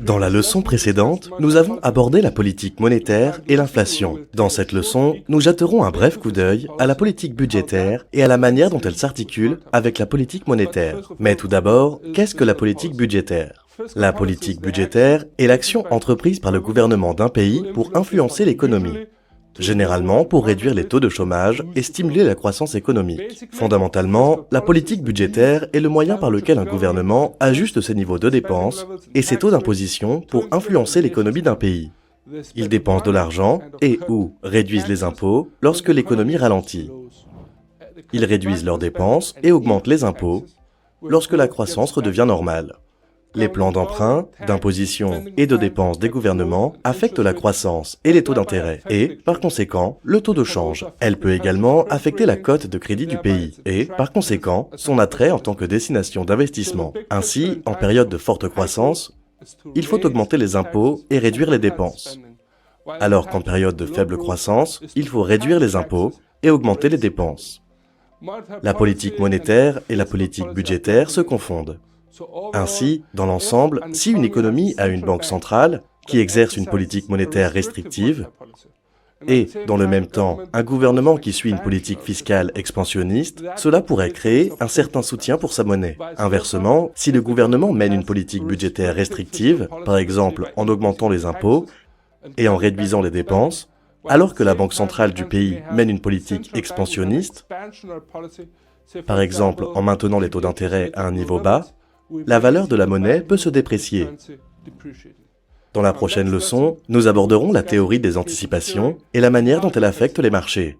Dans la leçon précédente, nous avons abordé la politique monétaire et l'inflation. Dans cette leçon, nous jetterons un bref coup d'œil à la politique budgétaire et à la manière dont elle s'articule avec la politique monétaire. Mais tout d'abord, qu'est-ce que la politique budgétaire ? La politique budgétaire est l'action entreprise par le gouvernement d'un pays pour influencer l'économie, généralement pour réduire les taux de chômage et stimuler la croissance économique. Fondamentalement, la politique budgétaire est le moyen par lequel un gouvernement ajuste ses niveaux de dépenses et ses taux d'imposition pour influencer l'économie d'un pays. Ils dépensent de l'argent et ou réduisent les impôts lorsque l'économie ralentit. Ils réduisent leurs dépenses et augmentent les impôts lorsque la croissance redevient normale. Les plans d'emprunt, d'imposition et de dépenses des gouvernements affectent la croissance et les taux d'intérêt et, par conséquent, le taux de change. Elle peut également affecter la cote de crédit du pays et, par conséquent, son attrait en tant que destination d'investissement. Ainsi, en période de forte croissance, il faut augmenter les impôts et réduire les dépenses. Alors qu'en période de faible croissance, il faut réduire les impôts et augmenter les dépenses. La politique monétaire et la politique budgétaire se confondent. Ainsi, dans l'ensemble, si une économie a une banque centrale qui exerce une politique monétaire restrictive et, dans le même temps, un gouvernement qui suit une politique fiscale expansionniste, cela pourrait créer un certain soutien pour sa monnaie. Inversement, si le gouvernement mène une politique budgétaire restrictive, par exemple en augmentant les impôts et en réduisant les dépenses, alors que la banque centrale du pays mène une politique expansionniste, par exemple en maintenant les taux d'intérêt à un niveau bas, la valeur de la monnaie peut se déprécier. Dans la prochaine leçon, nous aborderons la théorie des anticipations et la manière dont elle affecte les marchés.